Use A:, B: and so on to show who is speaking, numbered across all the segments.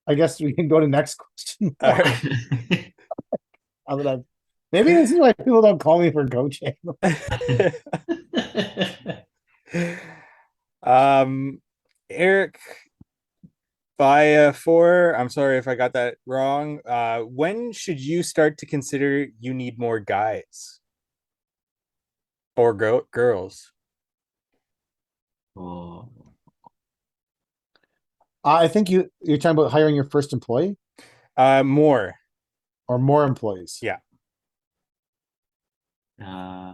A: I guess we can go to next question.
B: All right.
A: Maybe this is why people don't call me for coaching.
B: Um, Eric, by four, I'm sorry if I got that wrong. When should you start to consider you need more guys or girls?
C: Oh,
A: I think you're talking about hiring your first employee
B: More.
A: or more employees.
B: Yeah.
C: uh,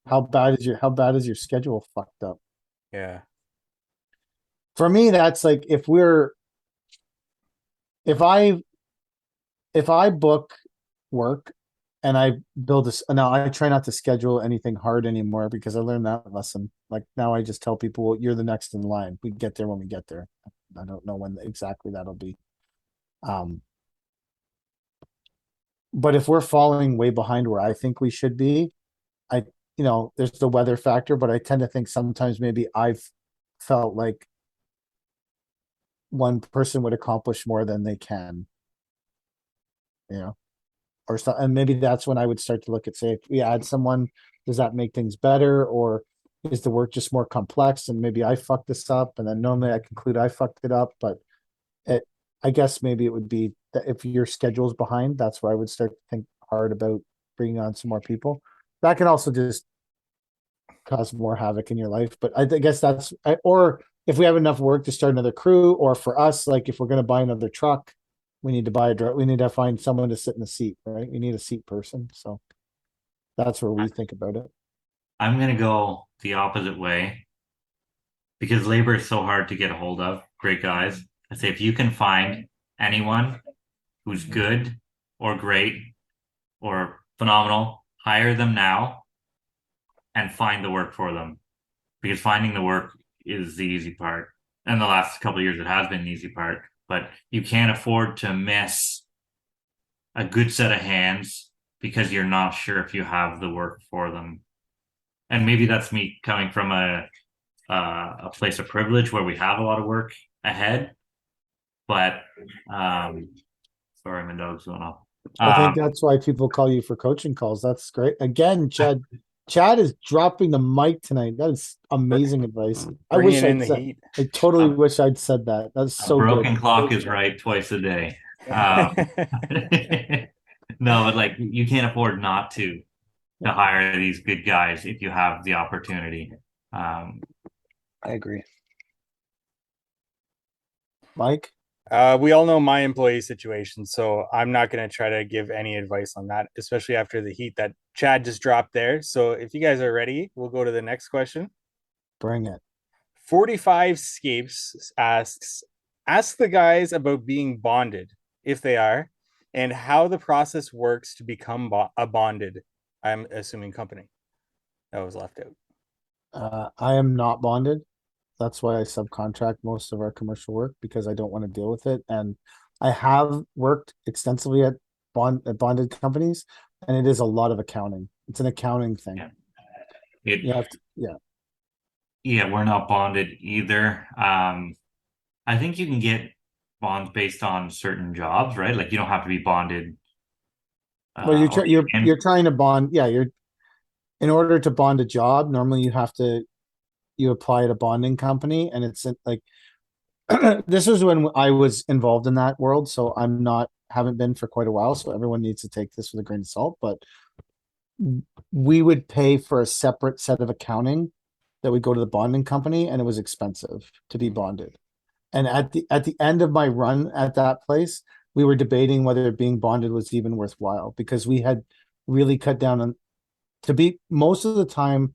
A: How bad is your schedule fucked up?
B: Yeah.
A: For me, that's like if I if I book work and I build this now, I try not to schedule anything hard anymore because I learned that lesson. Like now I just tell people, well, you're the next in line. We get there when we get there. I don't know when exactly that'll be. Um, but if we're falling way behind where I think we should be, I, there's the weather factor, but I tend to think sometimes maybe I've felt like one person would accomplish more than they can, you know, or so, and maybe that's when I would start to look at, say, if we add someone, does that make things better, or is the work just more complex and maybe I fucked this up, and then normally I conclude I fucked it up, but it, I guess maybe it would be that if your schedule's behind, that's where I would start to think hard about bringing on some more people. That can also just cause more havoc in your life. But I guess or if we have enough work to start another crew, or for us, like if we're going to buy another truck, we need to we need to find someone to sit in the seat, right? We need a seat person. So that's where we think about it.
C: I'm gonna go the opposite way because labor is so hard to get a hold of. Great guys. I say if you can find anyone who's good or great or phenomenal, hire them now and find the work for them because finding the work is the easy part. And the last couple of years, it has been the easy part, but you can't afford to miss a good set of hands because you're not sure if you have the work for them. And maybe that's me coming from a place of privilege where we have a lot of work ahead. But sorry, my dog's going off.
A: I think
C: Um,
A: that's why people call you for coaching calls. That's great. Again, Chad. Chad is dropping the mic tonight. That is amazing advice. I wish
B: Bringing in
A: I'd
B: the
A: said.
B: heat.
A: I totally
C: a,
A: wish I'd said that. That's
C: a
A: so good.
C: broken clock is right twice a day. Um, no, but like you can't afford not to hire these good guys if you have the opportunity. Um,
B: I agree.
A: Mike.
B: We all know my employee situation, so I'm not going to try to give any advice on that, especially after the heat that Chad just dropped there. So if you guys are ready, we'll go to the next question.
A: Bring it.
B: 45 Scapes asks, ask the guys about being bonded, if they are, and how the process works to become a bonded, I'm assuming, company. That was left out.
A: I am not bonded. That's why I subcontract most of our commercial work because I don't want to deal with it. And I have worked extensively at bonded companies, and it is a lot of accounting. It's an accounting thing.
C: yeah, it
A: You have to, yeah.
C: yeah, we're not bonded either. I think you can get bonds based on certain jobs, right? Like you don't have to be bonded.
A: Well,
C: Or you
A: you're
C: can.
A: trying to bond. Yeah, you're in order to bond a job. Normally, you apply at a bonding company, and it's like this was when I was involved in that world, so I'm not haven't been for quite a while. So everyone needs to take this with a grain of salt. But we would pay for a separate set of accounting that would go to the bonding company, and it was expensive to be bonded. And at the end of my run at that place, we were debating whether being bonded was even worthwhile because we had really cut down on to be most of the time.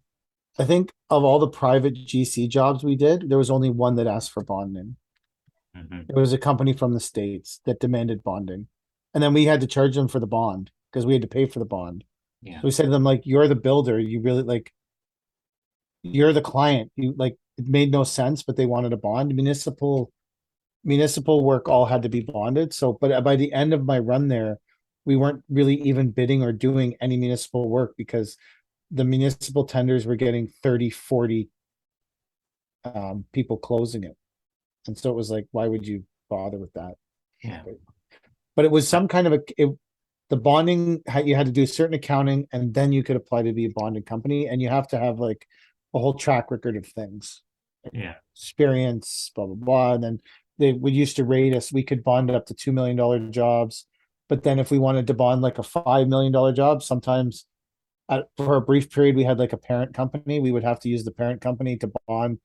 A: I think of all the private GC jobs we did, there was only one that asked for bonding.
C: Mhm.
A: It was a company from the States that demanded bonding. And then we had to charge them for the bond because we had to pay for the bond.
C: Yeah.
A: So we said to them, like, you're the builder. You really like, you're the client. You like, it made no sense, but they wanted a bond. Municipal work all had to be bonded. So, but by the end of my run there, we weren't really even bidding or doing any municipal work because the municipal tenders were getting 30, 40 people closing it. And so it was like, why would you bother with that.
C: Yeah.
A: But it was some kind of the bonding, you had to do certain accounting and then you could apply to be a bonded company, and you have to have like a whole track record of things.
C: Yeah.
A: Experience, blah, blah, blah. And then they would used to rate us, we could bond up to $2 million jobs. But then if we wanted to bond like a $5 million job, sometimes for a brief period, we had like a parent company. We would have to use the parent company to bond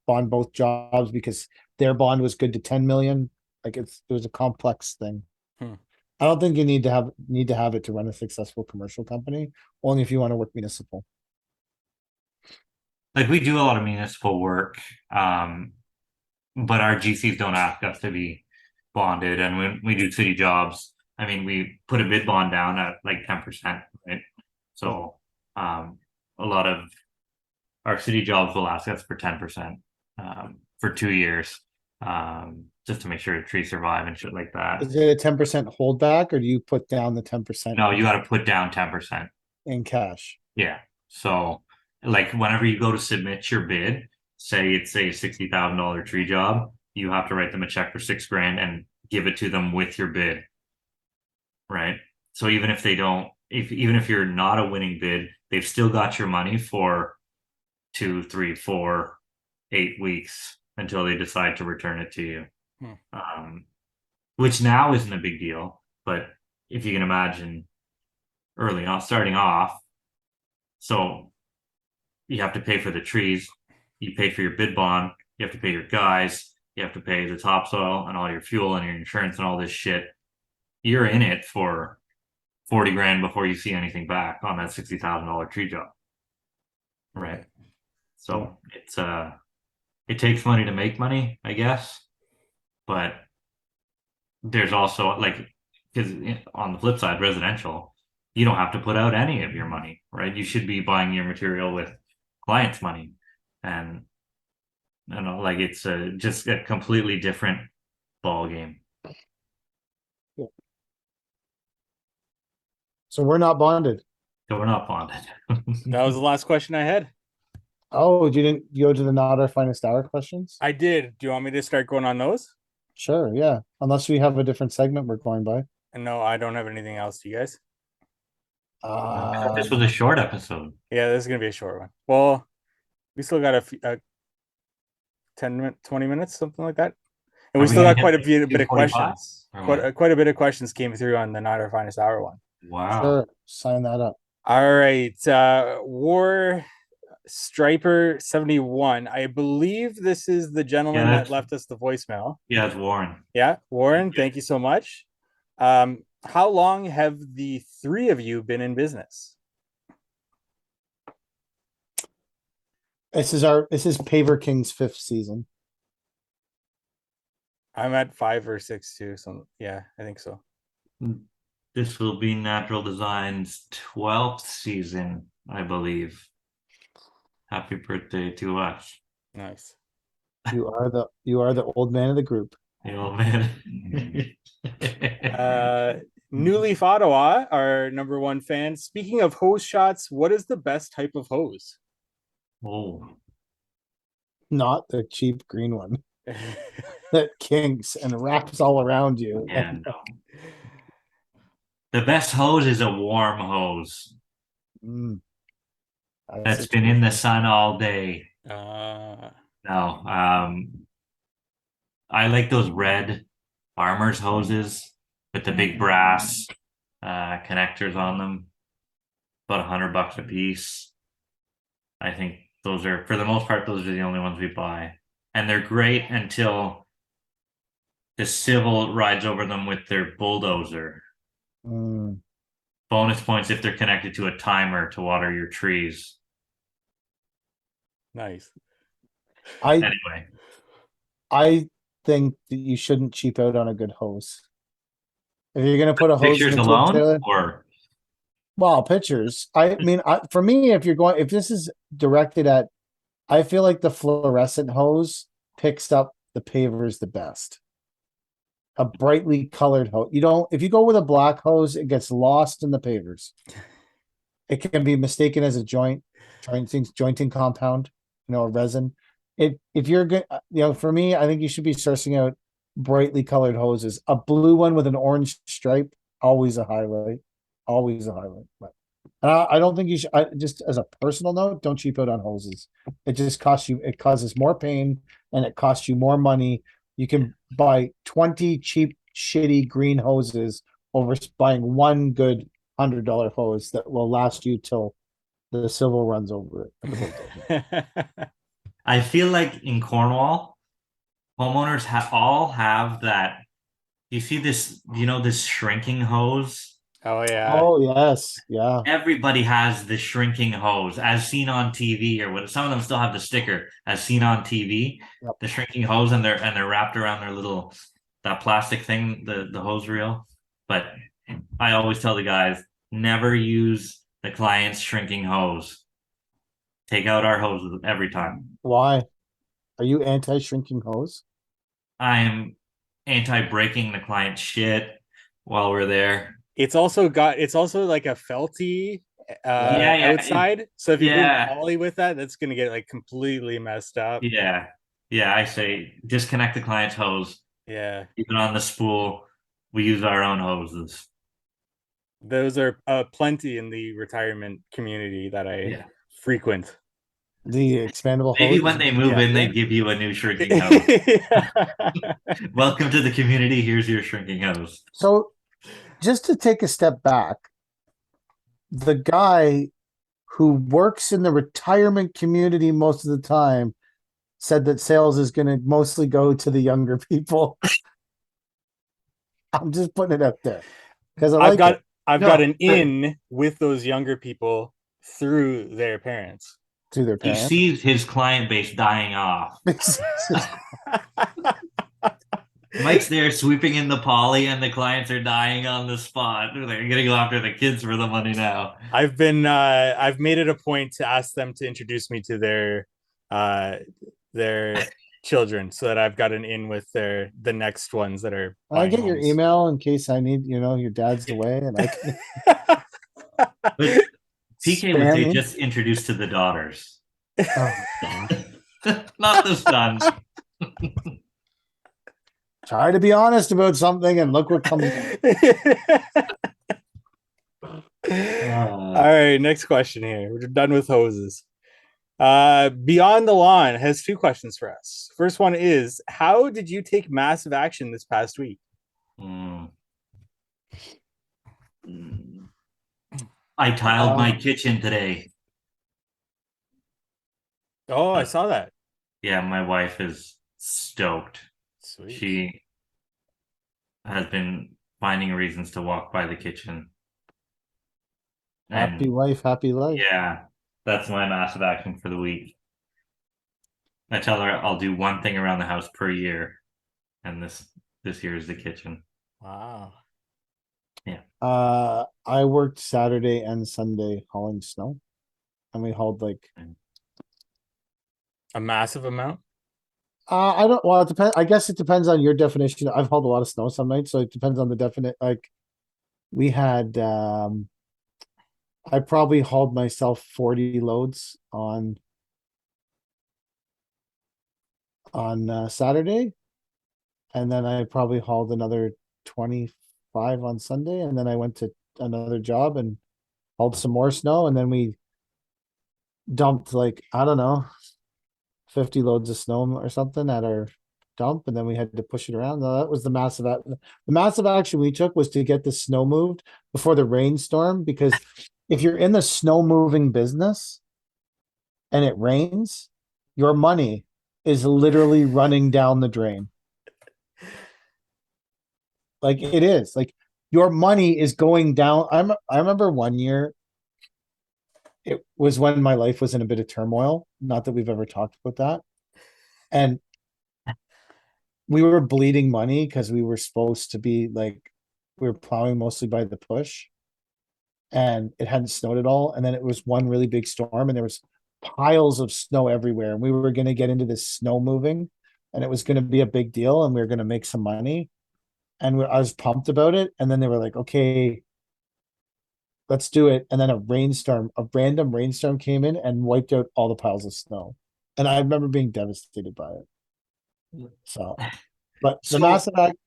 A: both jobs because their bond was good to 10 million. Like it was a complex thing.
B: Hmm.
A: I don't think you need to have it to run a successful commercial company, only if you want to work municipal.
C: Like we do a lot of municipal work, but our GCs don't ask us to be bonded, and when we do city jobs, I mean, we put a bid bond down at like 10%, right? So, a lot of our city jobs will ask us for 10%, for 2 years, just to make sure the trees survive and shit like that.
A: Is it a 10% holdback, or do you put down the 10%?
C: No, you got to put down 10%.
A: In cash.
C: Yeah. So, like, whenever you go to submit your bid, say it's a $60,000 tree job, you have to write them a check for $6,000 and give it to them with your bid. Right. So even if they don't, even if you're not a winning bid, they've still got your money for 2, 3, 4, 8 weeks until they decide to return it to you. Which now isn't a big deal, but if you can imagine early on, starting off, so you have to pay for the trees, you pay for your bid bond, you have to pay your guys, you have to pay the topsoil and all your fuel and your insurance and all this shit. You're in it for 40 grand before you see anything back on that $60,000 tree job. Right. So it takes money to make money, I guess. But there's also like, because on the flip side, residential, you don't have to put out any of your money, right? You should be buying your material with clients' money. And you know, like it's just a completely different ball game.
A: So we're not bonded.
C: So we're not bonded.
B: That was the last question I had.
A: Oh, you didn't go to the not our finest hour questions?
B: I did. Do you want me to start going on those?
A: Sure, yeah. Unless we have a different segment we're going by.
B: And no, I don't have anything else. Do you guys?
C: This was a short episode.
B: Yeah, this is gonna be a short one. Well, we still got a 20 minutes, something like that. And we still got quite a bit of questions. Quite a bit of questions came through on the Not Our Finest Hour one.
C: Wow.
A: Sure, sign that up.
B: All right. War Striper 71. I believe this is the gentleman that left us the voicemail.
C: Yeah, it's Warren.
B: Yeah, Warren, thank you so much. How long have the three of you been in business?
A: This is Paver King's 5th season.
B: I'm at 5 or 6 too. So yeah, I think so.
C: This will be Natural Design's 12th season, I believe. Happy birthday to us.
B: Nice.
A: You are the old man of the group.
C: The old man.
B: New Leaf Ottawa, our number one fan. Speaking of hose shots, what is the best type of hose?
C: Oh.
A: Not the cheap green one that kinks and wraps all around you.
C: Yeah, no. The best hose is a warm hose. That's been in the sun all day. No. I like those red farmer's hoses with the big brass connectors on them. About $100 a piece. I think those are, for the most part, those are the only ones we buy. And they're great until the civil rides over them with their bulldozer. Bonus points if they're connected to a timer to water your trees.
B: Nice.
C: Anyway,
A: I think that you shouldn't cheap out on a good hose. If you're gonna put a hose
C: pictures
A: into
C: alone,
A: a trailer,
C: or
A: well, pictures. I mean, for me, if this is directed at, I feel like the fluorescent hose picks up the pavers the best. A brightly colored hose. If you go with a black hose, it gets lost in the pavers. It can be mistaken as a jointing compound, a resin. If you're good, for me, I think you should be sourcing out brightly colored hoses. A blue one with an orange stripe, always a highlight. Always a highlight. But I don't think you should. Just as a personal note, don't cheap out on hoses. It just costs you. It causes more pain and it costs you more money. You can buy 20 cheap, shitty green hoses over buying one good $100 hose that will last you till the civil runs over it.
C: I feel like in Cornwall, homeowners all have that. You see this, this shrinking hose?
B: Oh yeah.
A: Oh yes, yeah.
C: Everybody has the shrinking hose as seen on TV, or what, some of them still have the sticker as seen on TV,
A: Yep.
C: the shrinking hose, and they're wrapped around their little, that plastic thing, the hose reel. But I always tell the guys, never use the client's shrinking hose. Take out our hoses every time.
A: Why? Are you anti-shrinking hose?
C: I'm anti-breaking the client's shit while we're there.
B: It's also like a felty
C: Yeah,
B: outside. So if you bring
C: yeah.
B: poly with that, that's gonna get like completely messed up.
C: Yeah. I say disconnect the client's hose.
B: Yeah.
C: Keep it on the spool. We use our own hoses.
B: Those are plenty in the retirement community that I frequent.
A: The expandable
C: Maybe
A: hose.
C: when they move in, they give you a new shrinking hose. Welcome to the community. Here's your shrinking hose.
A: So, just to take a step back, the guy who works in the retirement community most of the time said that sales is going to mostly go to the younger people. I'm just putting it out there because I've
B: got an in with those younger people through their parents.
A: To their parents.
C: He sees his client base dying off. Mike's there sweeping in the poly, and the clients are dying on the spot. They're gonna go after the kids for the money now.
B: I've made it a point to ask them to introduce me to their children, so that I've got an in with the next ones that are.
A: I get your email in case I need, your dad's away, and I can.
C: But PK would say just introduced to the daughters.
A: Oh,
C: not the sons.
A: Try to be honest about something and look what comes.
B: All right, next question here. We're done with hoses. Beyond the Lawn has 2 questions for us. First one is, how did you take massive action this past week?
C: I tiled my kitchen today.
B: Oh, I saw that.
C: Yeah, my wife is stoked.
B: Sweet.
C: She has been finding reasons to walk by the kitchen.
A: Happy wife, happy life.
C: Yeah, that's my massive action for the week. I tell her I'll do one thing around the house per year, and this year is the kitchen.
B: Wow.
C: Yeah.
A: I worked Saturday and Sunday hauling snow, and we hauled like
B: a massive amount.
A: I don't. Well, it depends. I guess it depends on your definition. I've hauled a lot of snow some nights, so it depends on the definite. Like, we had. I probably hauled myself 40 loads on Saturday, and then I probably hauled another 25 on Sunday, and then I went to another job and hauled some more snow, and then we dumped like, I don't know, 50 loads of snow or something at our dump, and then we had to push it around. Now, that was the massive action we took, was to get the snow moved before the rainstorm, because if you're in the snow moving business and it rains, your money is literally running down the drain. Like, it is. Like, your money is going down. I remember one year, it was when my life was in a bit of turmoil. Not that we've ever talked about that. And we were bleeding money because we were supposed to be like, we were plowing mostly by the push, and it hadn't snowed at all. And then it was one really big storm, and there was piles of snow everywhere. And we were going to get into this snow moving, and it was going to be a big deal, and we were going to make some money. And I was pumped about it. And then they were like, okay, let's do it. And then a random rainstorm came in and wiped out all the piles of snow. And I remember being devastated by it. So But the
C: So-
A: massive act.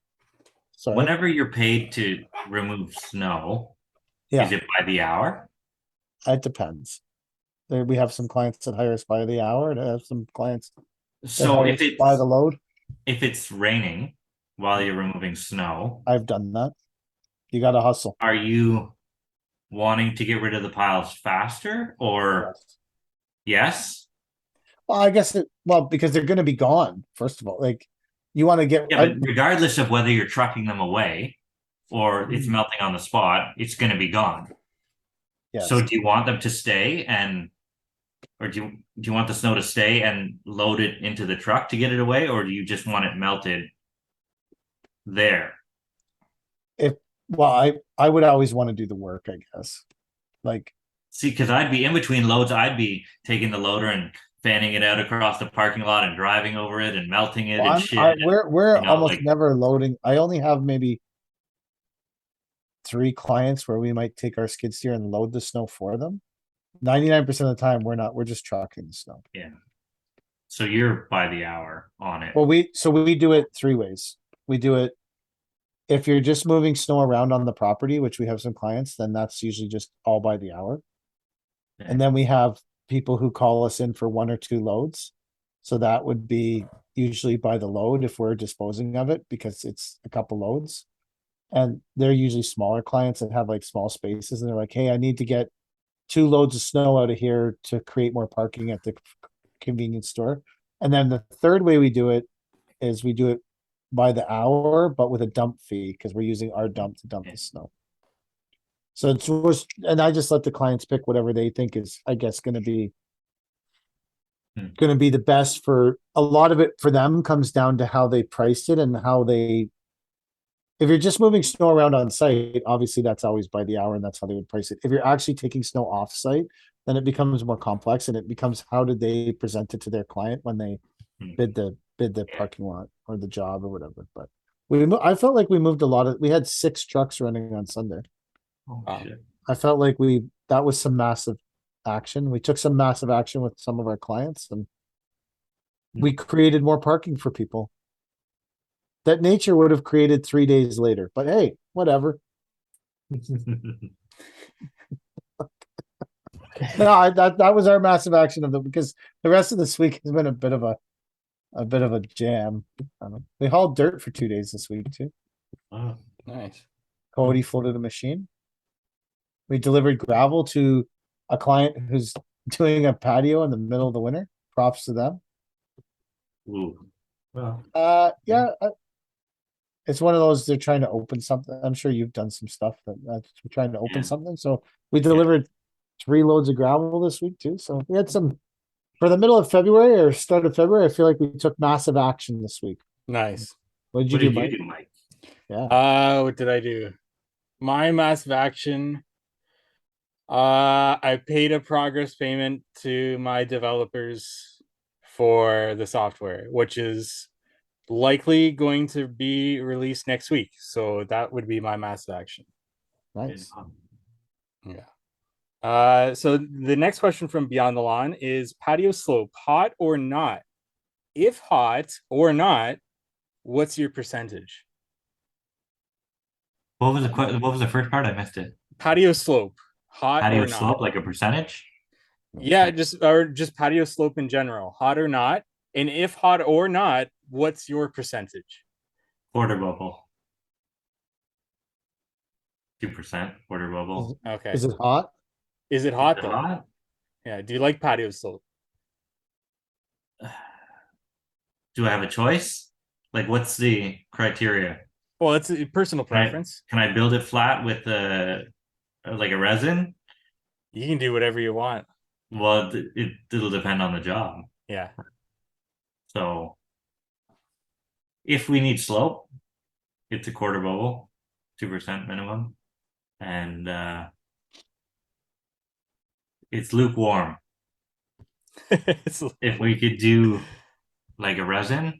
A: Sorry,
C: Whenever you're paid to remove snow,
A: yeah,
C: is it by the hour?
A: it depends. There, we have some clients that hire us by the hour, and I have some clients that
C: So
A: hire
C: if
A: us by the
C: it's
A: load.
C: if it's raining while you're removing snow,
A: I've done that. You gotta hustle.
C: are you wanting to get rid of the piles faster or
A: Yes.
C: yes?
A: Well, I guess well, because they're gonna be gone, first of all, like, you wanna get.
C: Yeah, but regardless of whether you're trucking them away or it's
A: Mhm.
C: melting on the spot, it's going to be gone.
A: Yes.
C: So do you want them to stay or do you want the snow to stay and load it into the truck to get it away, or do you just want it melted there?
A: Well, I would always wanna do the work, I guess. Like,
C: See, because I'd be in between loads, I'd be taking the loader and fanning it out across the parking lot and driving over it and melting it
A: well,
C: and shit.
A: we're
C: You know,
A: almost
C: like
A: never loading. I only have maybe 3 clients where we might take our skid steer and load the snow for them. 99% of the time, we're not, we're just trucking the snow.
C: yeah. So you're by the hour on it.
A: Well, we do it 3 ways. We do it. If you're just moving snow around on the property, which we have some clients, then that's usually just all by the hour. And then we have people who call us in for 1 or 2 loads. So that would be usually by the load if we're disposing of it, because it's a couple loads. And they're usually smaller clients that have like small spaces, and they're like, hey, I need to get 2 loads of snow out of here to create more parking at the convenience store. And then the third way we do it is we do it by the hour, but with a dump fee, because we're using our dump to dump the snow. So it's was, and I just let the clients pick whatever they think is, I guess, gonna be the best. For a lot of it for them comes down to how they priced it and how they, if you're just moving snow around on site, obviously that's always by the hour and that's how they would price it. If you're actually taking snow off site, then it becomes more complex, and it becomes, how did they present it to their client when they bid the parking lot or the job or whatever. But I felt like we moved a lot of, we had 6 trucks running on Sunday.
C: Oh, shit.
A: I felt like that was some massive action. We took some massive action with some of our clients, and we created more parking for people that nature would have created 3 days later. But hey, whatever. No, that was our massive action of because the rest of this week has been a bit of a jam. We hauled dirt for 2 days this week too.
C: Oh,
B: Nice.
A: Cody floated a machine. We delivered gravel to a client who's doing a patio in the middle of the winter. Props to them.
C: ooh. Well,
A: Yeah, it's one of those, they're trying to open something. I'm sure you've done some stuff that we're trying to open
C: Yeah.
A: something. So we delivered 3 loads of gravel this week too. So we had some, for the middle of February or start of February, I feel like we took massive action this week.
B: Nice.
A: What did you
C: what
A: do,
C: did
A: Mike?
C: you do, Mike?
A: Yeah.
B: What did I do? My massive action. I paid a progress payment to my developers for the software, which is likely going to be released next week. So that would be my massive action.
A: Nice.
B: Yeah. So the next question from Beyond the Lawn is patio slope, hot or not? If hot or not, what's your percentage?
C: What was the first part? I missed it.
B: Patio slope, hot
C: Patio
B: or not?
C: slope, like a percentage?
B: Yeah, just patio slope in general, hot or not. And if hot or not, what's your percentage?
C: Quarter bubble. 2% quarter bubble.
B: Okay.
A: Is it hot?
B: Is it hot
C: Is it
B: though?
C: hot?
B: Yeah. Do you like patio slope?
C: Do I have a choice? Like, what's the criteria?
B: Well, it's a personal
C: Can I,
B: preference.
C: can I build it flat with like a resin?
B: You can do whatever you want.
C: Well, it'll depend on the job.
B: Yeah.
C: So if we need slope, it's a quarter bubble, 2% minimum, and it's lukewarm. If we could do like a resin,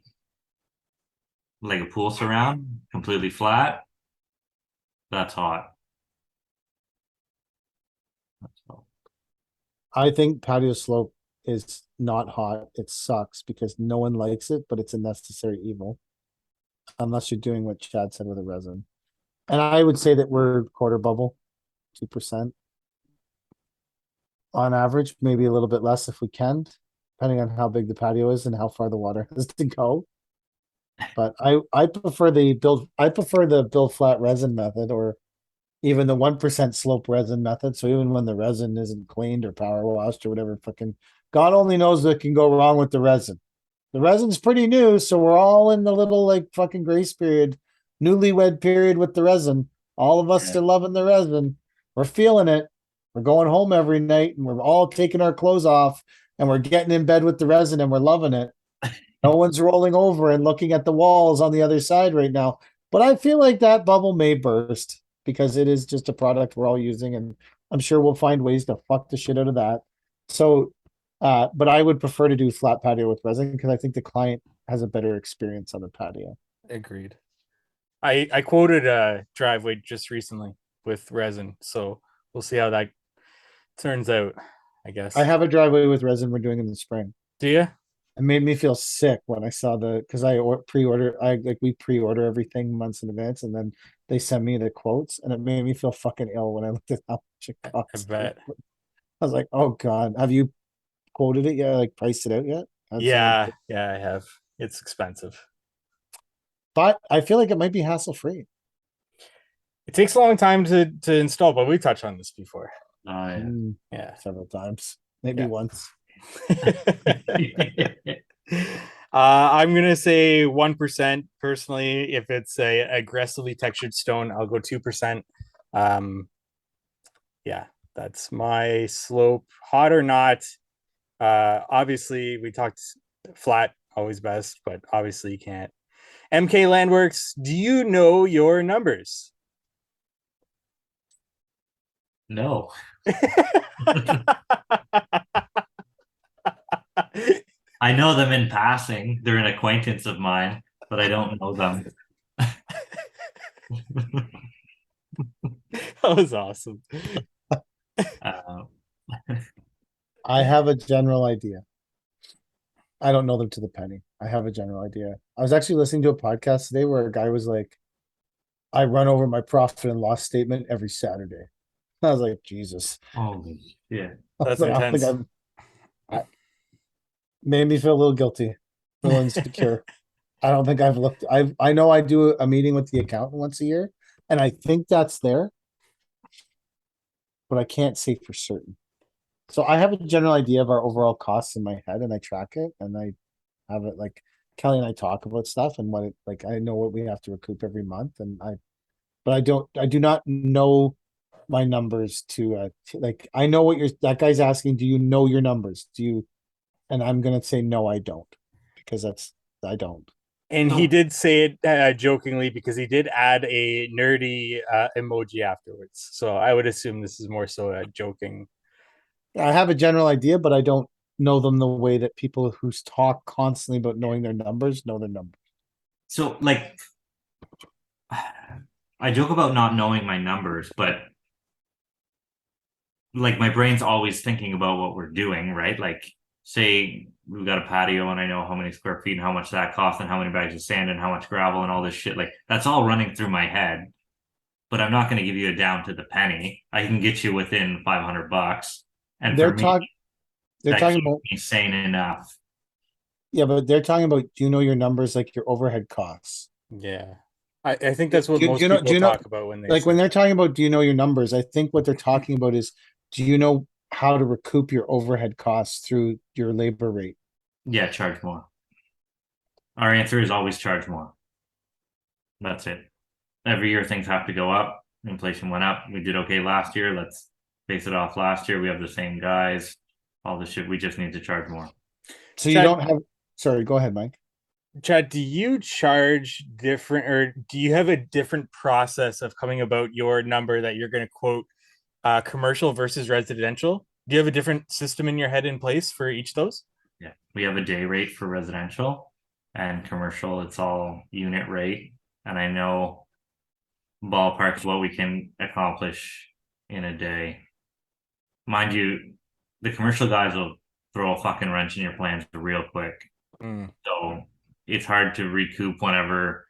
C: like a pool surround, completely flat, that's hot. That's hot.
A: I think patio slope is not hot. It sucks because no one likes it, but it's a necessary evil. unless you're doing what Chad said with a resin. And I would say that we're quarter bubble, 2% on average, maybe a little bit less if we can, depending on how big the patio is and how far the water has to go. But I prefer the build flat resin method, or even the 1% slope resin method. So even when the resin isn't cleaned or power washed or whatever, fucking God only knows what can go wrong with the resin. The resin's pretty new, so we're all in the little like fucking grace period, newlywed period with the resin. All of us
C: Yeah.
A: are loving the resin. We're feeling it. We're going home every night and we're all taking our clothes off and we're getting in bed with the resin and we're loving it. No one's rolling over and looking at the walls on the other side right now. But I feel like that bubble may burst because it is just a product we're all using, and I'm sure we'll find ways to fuck the shit out of that. So, but I would prefer to do flat patio with resin because I think the client has a better experience on the patio.
B: Agreed. I quoted a driveway just recently with resin, so we'll see how that turns out. I guess.
A: I have a driveway with resin we're doing in the spring.
B: Do you?
A: It made me feel sick when I saw because we pre-order everything months in advance, and then they send me the quotes, and it made me feel fucking ill when I looked at how much it
B: I
A: costs.
B: bet.
A: I was like, oh God, have you quoted it yet? Like priced it out yet?
B: Yeah, I have. It's expensive.
A: But I feel like it might be hassle free.
B: It takes a long time to install, but we touched on this before.
C: Oh, yeah.
B: Yeah.
A: Several times, maybe
B: Yeah.
A: once.
B: I'm gonna say 1% personally. If it's a aggressively textured stone, I'll go 2%. Yeah, that's my slope. Hot or not, obviously we talked flat, always best, but obviously you can't. MK Landworks, do you know your numbers?
C: No. I know them in passing. They're an acquaintance of mine, but I don't know them.
B: That was awesome.
C: Uh,
A: I have a general idea. I don't know them to the penny. I have a general idea. I was actually listening to a podcast today where a guy was like, I run over my profit and loss statement every Saturday. I was like, Jesus.
C: holy shit.
A: I was
B: That's
A: like, I don't think
B: intense.
A: I made me feel a little guilty, a little insecure. I don't think I've looked. I know I do a meeting with the accountant once a year, and I think that's there, but I can't say for certain. So I have a general idea of our overall costs in my head, and I track it, and I have it like Kelly and I talk about stuff and what it like. I know what we have to recoup every month, but I do not know my numbers like. I know what that guy's asking. Do you know your numbers? Do you? And I'm gonna say no, I don't, because I don't.
B: And he did say it jokingly because he did add a nerdy emoji afterwards. So I would assume this is more so a joking.
A: I have a general idea, but I don't know them the way that people who talk constantly about knowing their numbers know their numbers.
C: So, like, I joke about not knowing my numbers, but like my brain's always thinking about what we're doing, right? Like, say we've got a patio and I know how many square feet and how much that costs and how many bags of sand and how much gravel and all this shit. Like, that's all running through my head. But I'm not going to give you a down to the penny. I can get you within $500. And
A: They're
C: for me,
A: talking. They're
C: that
A: talking
C: keeps
A: about
C: me sane enough.
A: yeah, but they're talking about do you know your numbers like your overhead costs?
B: Yeah. I think that's what
A: Do
B: most
A: you know?
B: people
A: Do you know?
B: talk about when they
A: Like
B: say
A: when they're talking about do you know your numbers? I think what they're talking about is do you know how to recoup your overhead costs through your labor rate?
C: Yeah, charge more. Our answer is always charge more. That's it. Every year things have to go up. Inflation went up. We did okay last year. Let's base it off last year. We have the same guys. All this shit. We just need to charge more.
A: So you
B: Chad,
A: don't have. Sorry, go ahead, Mike.
B: Chad, do you charge different or do you have a different process of coming about your number that you're going to quote commercial versus residential? Do you have a different system in your head in place for each of those?
C: Yeah. We have a day rate for residential and commercial. It's all unit rate. And I know ballpark what we can accomplish in a day. Mind you, the commercial guys will throw a fucking wrench in your plans real quick.
B: Mm.
C: So it's hard to recoup whenever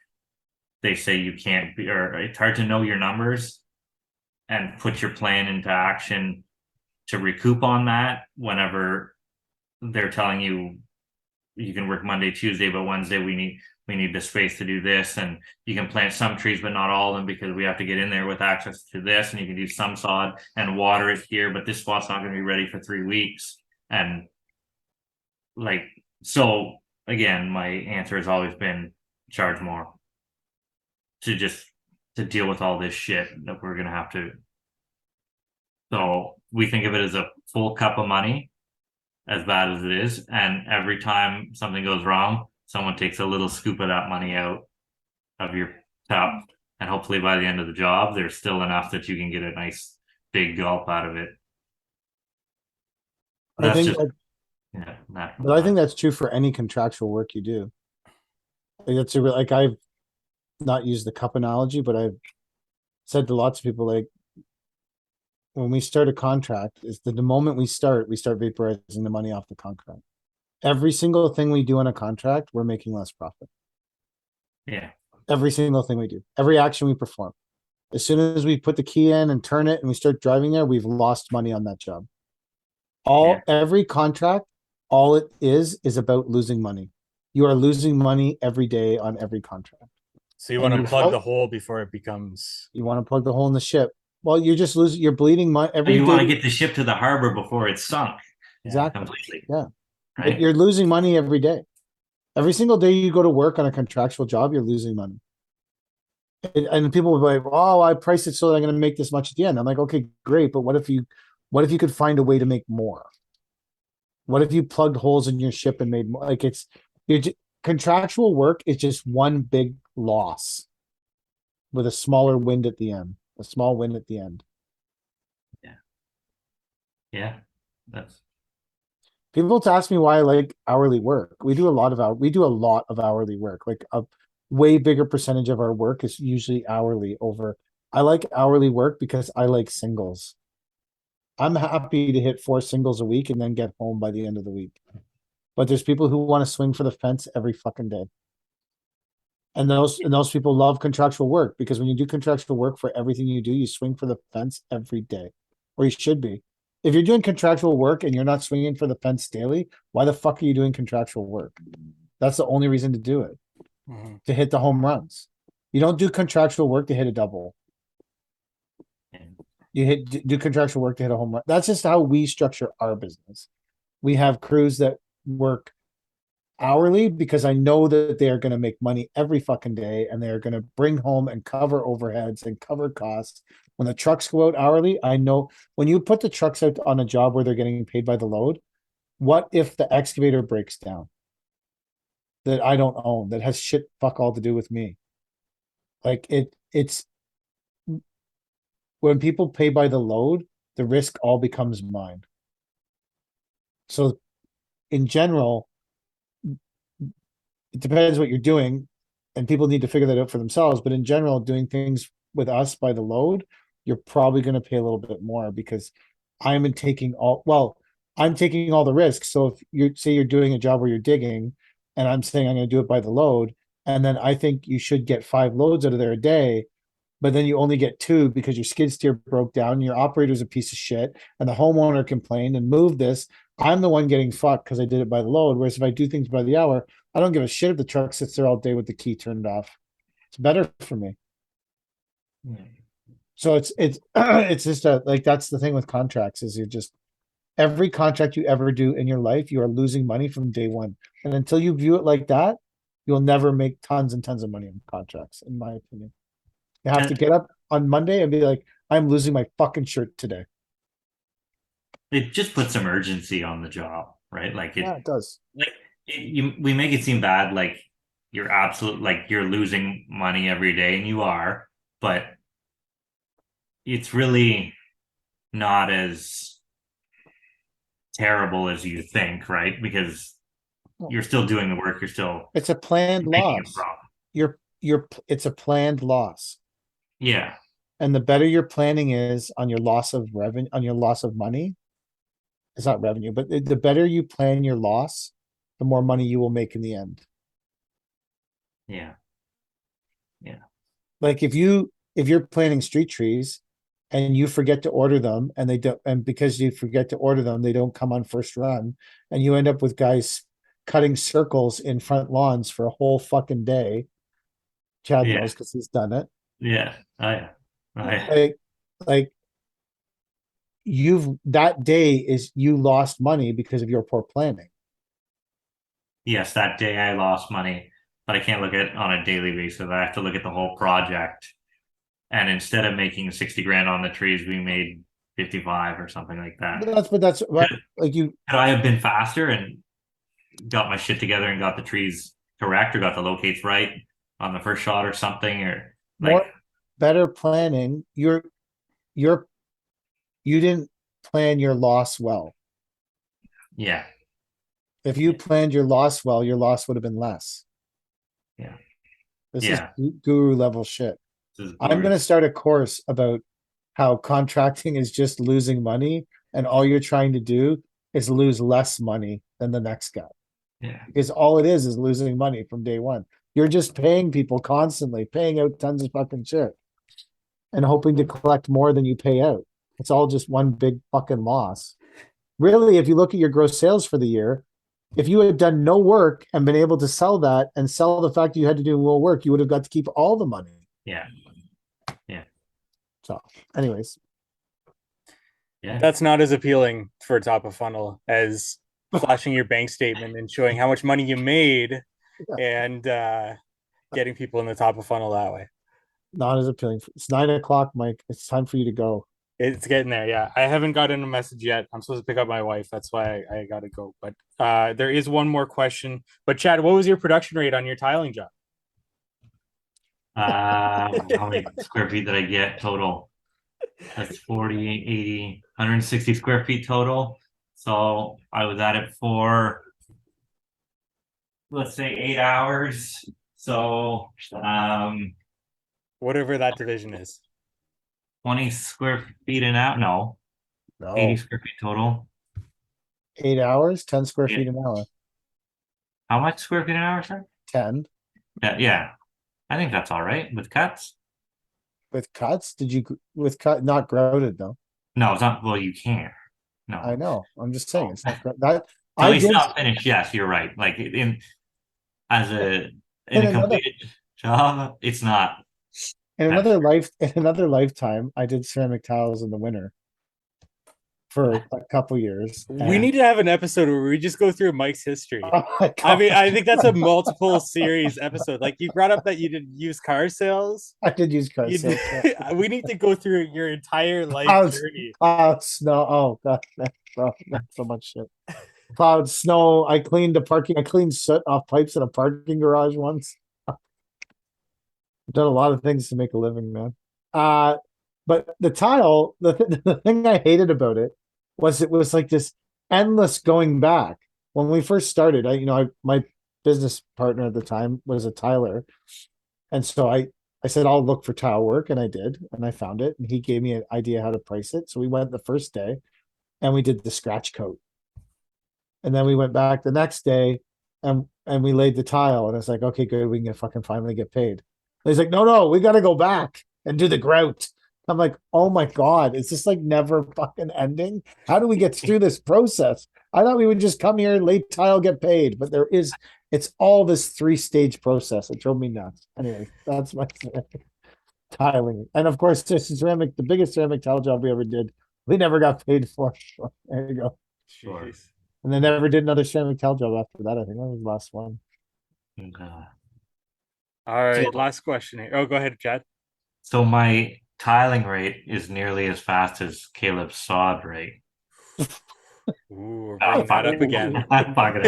C: they say you can't be, or it's hard to know your numbers and put your plan into action to recoup on that whenever they're telling you you can work Monday, Tuesday, but Wednesday we need the space to do this, and you can plant some trees but not all of them because we have to get in there with access to this, and you can do some sod and water it here, but this spot's not going to be ready for 3 weeks. And like, so again, my answer has always been charge more to deal with all this shit that we're gonna have to. So we think of it as a full cup of money, as bad as it is, and every time something goes wrong, someone takes a little scoop of that money out of your cup, and hopefully by the end of the job, there's still enough that you can get a nice big gulp out of it.
A: I
C: That's
A: think
C: just,
A: that,
C: yeah,
A: but I think that's true for any contractual work you do. Like it's like I've not used the cup analogy, but I've said to lots of people, like, when we start a contract, is the moment we start vaporizing the money off the contract. Every single thing we do on a contract, we're making less profit.
C: yeah,
A: Every single thing we do, every action we perform. As soon as we put the key in and turn it and we start driving there, we've lost money on that job. Every contract, all it is about losing money. You are losing money every day on every contract.
B: So you
A: And
B: want to
A: you
B: plug
A: hope-
B: the hole before it becomes.
A: You want to plug the hole in the ship. Well, you're just losing, you're bleeding money every
C: you want to
A: day.
C: get the ship to the harbor before it's sunk
A: Exactly.
C: completely.
A: Yeah. But
C: Right?
A: you're losing money every day. Every single day you go to work on a contractual job, you're losing money. And people will be like, "Oh, I priced it so that I'm going to make this much at the end." I'm like, "Okay, great, but what if you could find a way to make more? What if you plugged holes in your ship and made more? Like contractual work is just one big loss with a smaller wind at the end, a small wind at the end."
C: Yeah, that's
A: People to ask me why I like hourly work. We do a lot of hourly work. Like a way bigger percentage of our work is usually hourly over. I like hourly work because I like singles. I'm happy to hit 4 singles a week and then get home by the end of the week. But there's people who want to swing for the fence every fucking day. And those people love contractual work because when you do contractual work for everything you do, you swing for the fence every day, or you should be. If you're doing contractual work and you're not swinging for the fence daily, why the fuck are you doing contractual work? That's the only reason to do it, to hit the home runs. You don't do contractual work to hit a double. You do contractual work to hit a home run. That's just how we structure our business. We have crews that work hourly because I know that they are going to make money every fucking day and they're going to bring home and cover overheads and cover costs. When the trucks go out hourly, I know when you put the trucks out on a job where they're getting paid by the load, what if the excavator breaks down that I don't own, that has shit fuck all to do with me? Like it's when people pay by the load, the risk all becomes mine. So in general, it depends what you're doing, and people need to figure that out for themselves. But in general, doing things with us by the load, you're probably going to pay a little bit more because I'm taking all the risks. So if you say you're doing a job where you're digging, and I'm saying I'm going to do it by the load, and then I think you should get 5 loads out of there a day, but then you only get 2 because your skid steer broke down, your operator's a piece of shit, and the homeowner complained and moved this. I'm the one getting fucked because I did it by the load. Whereas if I do things by the hour, I don't give a shit if the truck sits there all day with the key turned off. It's better for me. So it's it's just like that's the thing with contracts is you're just every contract you ever do in your life, you are losing money from day one. And until you view it like that, you'll never make tons and tons of money on contracts, in my opinion. You have to get up on Monday and be like, I'm losing my fucking shirt today.
C: It just puts some urgency on the job, right? Like
A: it does.
C: Like we make it seem bad, like you're losing money every day, and you are, but it's really not as terrible as you think, right? Because you're still doing the work,
A: it's a planned loss. It's a planned loss.
C: Yeah.
A: And the better your planning is on your loss of revenue, on your loss of money, it's not revenue, but the better you plan your loss, the more money you will make in the end.
C: Yeah.
A: like if you're planting street trees and you forget to order them and they don't, and because you forget to order them, they don't come on first run, and you end up with guys cutting circles in front lawns for a whole fucking day. Chad
C: Yeah.
A: knows because he's done it.
C: Yeah. I
A: Like, like that day is you lost money because of your poor planning.
C: yes, that day I lost money, but I can't look at it on a daily basis. I have to look at the whole project. And instead of making 60 grand on the trees, we made 55 or something like that.
A: But that's what, like you.
C: Could I have been faster and got my shit together and got the trees correct or got the locates right on the first shot or something? Or like,
A: More better planning. You didn't plan your loss well.
C: yeah,
A: If you planned your loss well, your loss would have been less.
C: Yeah.
A: This
C: Yeah.
A: is guru level shit.
C: this is
A: I'm
C: guru.
A: going to start a course about how contracting is just losing money, and all you're trying to do is lose less money than the next guy.
C: Yeah.
A: Because all it is losing money from day one. You're just paying people constantly, paying out tons of fucking shit and hoping to collect more than you pay out. It's all just one big fucking loss. Really, if you look at your gross sales for the year, if you had done no work and been able to sell that and sell the fact that you had to do more work, you would have got to keep all the money.
C: Yeah.
A: So, anyways,
C: Yeah.
B: That's not as appealing for top of funnel as flashing your bank statement and showing how much money you made and getting people in the top of funnel that way.
A: not as appealing. It's 9 o'clock, Mike. It's time for you to go.
B: It's getting there. Yeah. I haven't gotten a message yet. I'm supposed to pick up my wife. That's why I got to go. But there is one more question. But Chad, what was your production rate on your tiling job?
C: How many square feet did I get total? That's 40, 80, 160 square feet total. So I was at it for, let's say, 8 hours. So
B: Whatever that division is.
C: 20 square feet an hour. No,
A: No,
C: 80 square feet total.
A: 8 hours, 10 square
C: Yeah.
A: feet an hour.
C: How much square feet an hour, sir?
A: 10
C: Yeah. I think that's all right with cuts.
A: with cuts. Did you with cut not grouted though?
C: No, it's not. Well, you can't. No.
A: I know. I'm just saying it's not that.
C: So
A: I
C: it's
A: did
C: not finished. Yes, you're right. Like in
A: in
C: a
A: another
C: completed job, it's not.
A: in another lifetime. I did ceramic tiles in the winter for a couple years.
B: We need to have an episode where we just go through Mike's history.
A: Oh my
B: I mean,
A: God.
B: I think that's a multiple series episode. Like you brought up that you did used car sales.
A: I did use
B: You
A: cars. So,
B: did, we need to go through your entire life
A: Clouds.
B: journey.
A: Snow. Oh God, that's so much shit. Cloud, snow. I cleaned soot off pipes in a parking garage once. I've done a lot of things to make a living, man. But the tile, the thing I hated about it was like this endless going back. When we first started, my business partner at the time was a tiler, and so I said I'll look for tile work, and I did, and I found it, and he gave me an idea how to price it. So we went the first day, and we did the scratch coat, and then we went back the next day, and we laid the tile, and it's like, okay, good, we can fucking finally get paid. And he's like, no, we got to go back and do the grout. I'm like, oh my God, it's just like never fucking ending. How do we get through this process? I thought we would just come here, lay tile, get paid, but it's all this 3-stage process. It drove me nuts. Anyway, that's my tiling. And of course, this is the biggest ceramic tile job we ever did. We never got paid for. There you go.
C: Sure.
A: And they never did another ceramic tile job after that. I think that was the last one.
B: All right,
C: So-
B: last question here. Oh, go ahead, Chad.
C: So my tiling rate is nearly as fast as Caleb's sod rate.
B: Ooh, we're
C: Oh,
B: bringing that up again.
C: I'm fucking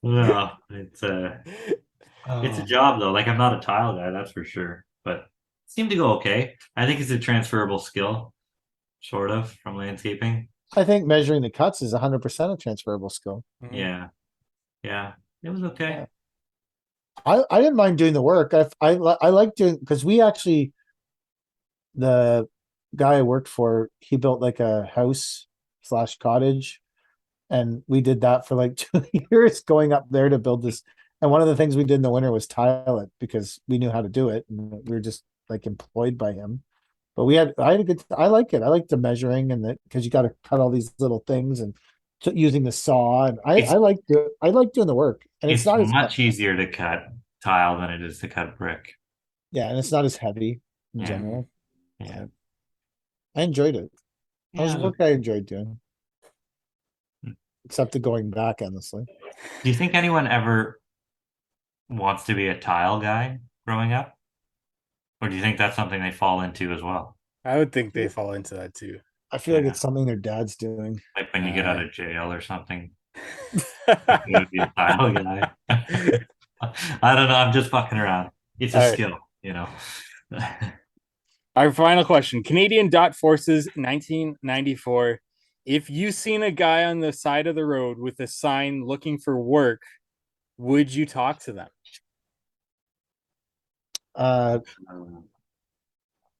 C: no, it's a job though. Like I'm not a tile guy, that's for sure. But it seemed to go okay. I think it's a transferable skill, sort of, from landscaping.
A: I think measuring the cuts is 100% a transferable skill.
C: Yeah. It was okay.
A: I didn't mind doing the work. I like doing, because the guy I worked for, he built like a house / cottage, and we did that for like 2 years, going up there to build this And one of the things we did in the winter was tile it because we knew how to do it, and we were just like employed by him. But I had a good, I like it. I like the measuring and the because you got to cut all these little things and using the saw, and
C: It's
A: I like doing the work, and it's
C: it's
A: not as
C: much easier to cut tile than it is to cut brick.
A: yeah, and it's not as heavy in
C: Yeah.
A: general.
C: Yeah.
A: I enjoyed it. That was
C: Yeah.
A: work I enjoyed doing,
C: Hmm.
A: except the going back, honestly.
C: Do you think anyone ever wants to be a tile guy growing up? Or do you think that's something they fall into as well?
B: I would think they fall into that too.
A: I feel like
C: Yeah.
A: it's something their dad's doing.
C: Like when you get out of jail or something, you would be a tile guy. I don't know. I'm just fucking around. It's a
B: All right.
C: skill, you know.
B: Our final question: Canadian Dot Forces 1994. If you seen a guy on the side of the road with a sign looking for work, would you talk to them?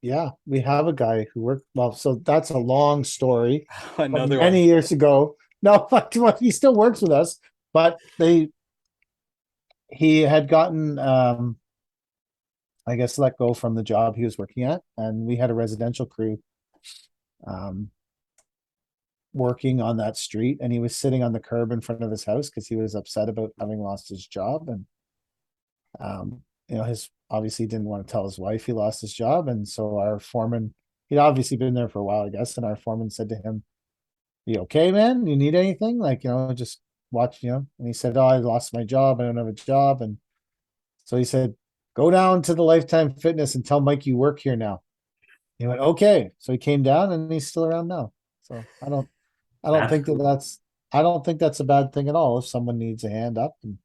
A: Yeah, we have a guy who worked well, so that's a long story.
B: Another
A: Many
B: one.
A: years ago. No, but he still works with us, but he had gotten I guess let go from the job he was working at, and we had a residential crew um working on that street, and he was sitting on the curb in front of his house because he was upset about having lost his job. And his obviously didn't want to tell his wife he lost his job, and so our foreman, he'd obviously been there for a while, I guess, and our foreman said to him, "You okay, man? You need anything? Like, just watch, And he said, "Oh, I lost my job. I don't have a job." And so he said, "Go down to the Lifetime Fitness and tell Mike you work here now." He went, "Okay." So he came down, and he's still around now. So I don't
C: That's
A: think
C: cool.
A: I don't think that's a bad thing at all. If someone needs a hand up and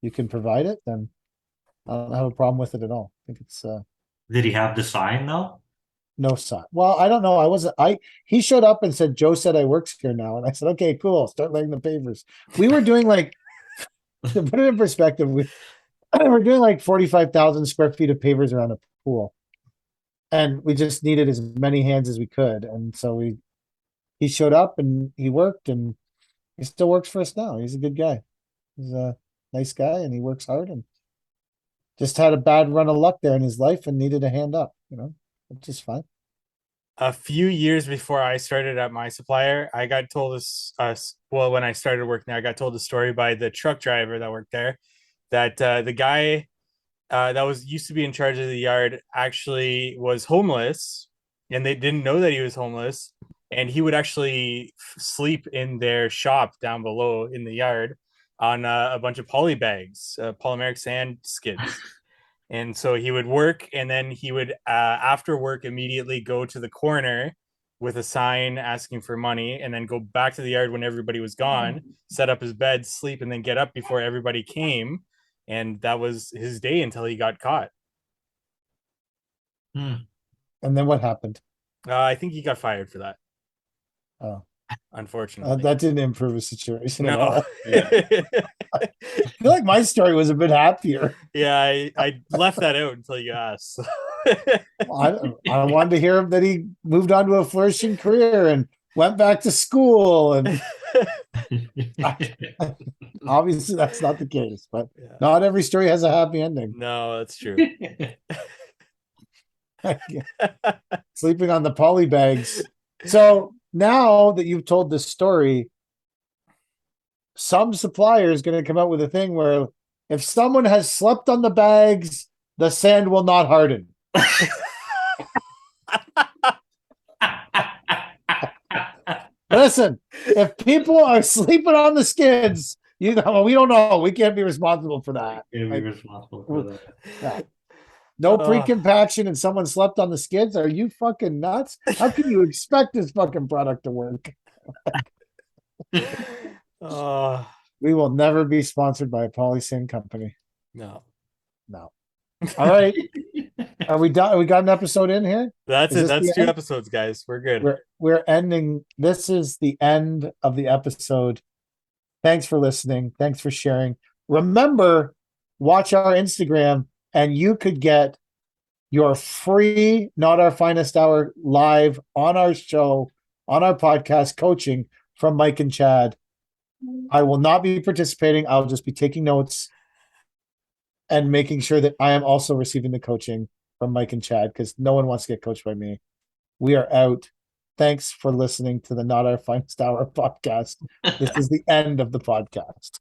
A: you can provide it, then I don't have a problem with it at all. I think it's
C: Did he have the sign though?
A: no sign. Well, I don't know. He showed up and said, "Joe said I works here now." And I said, "Okay, cool. Start laying the pavers." We were doing like, to put it in perspective, we're doing like 45,000 square feet of pavers around a pool. And we just needed as many hands as we could. And so he showed up and he worked, and he still works for us now. He's a good guy. He's a nice guy, and he works hard, and just had a bad run of luck there in his life and needed a hand up, which is fine.
B: A few years before I started at my supplier, I got told this. Well, when I started working there, I got told the story by the truck driver that worked there that the guy that was used to be in charge of the yard actually was homeless, and they didn't know that he was homeless. And he would actually sleep in their shop down below in the yard on a bunch of poly bags, polymeric sand skids. And so he would work, and then he would, after work, immediately go to the corner with a sign asking for money, and then go back to the yard when everybody was gone, set up his bed, sleep, and then get up before everybody came. And that was his day until he got caught.
C: Hmm.
A: And then what happened?
B: I think he got fired for that,
A: Oh,
B: unfortunately.
A: that didn't improve his situation at
B: No.
A: all.
C: Yeah.
A: I feel like my story was a bit happier.
B: Yeah, I left that out until you asked.
A: I wanted to hear that he moved on to a flourishing career and went back to school, and obviously that's not the case, but
B: Yeah.
A: not every story has a happy ending.
B: No, that's true.
A: Sleeping on the poly bags. So now that you've told this story, some supplier is going to come out with a thing where if someone has slept on the bags, the sand will not harden. Listen, if people are sleeping on the skids, we don't know. We can't be responsible for that.
C: Can't be responsible for that.
A: Yeah. No pre-compaction and someone slept on the skids. Are you fucking nuts? How can you expect this fucking product to work? We will never be sponsored by a polysyn company.
B: No.
A: No. All right. Are we done? We got an episode in here?
B: That's
A: Is
B: it.
A: this
B: That's
A: the
B: 2
A: end?
B: episodes, guys. We're good.
A: We're ending. This is the end of the episode. Thanks for listening. Thanks for sharing. Remember, watch our Instagram, and you could get your free Not Our Finest Hour live on our show, on our podcast coaching from Mike and Chad. I will not be participating. I'll just be taking notes. and making sure that I am also receiving the coaching from Mike and Chad, because no one wants to get coached by me. We are out. Thanks for listening to the Not Our Finest Hour podcast. This is the end of the podcast.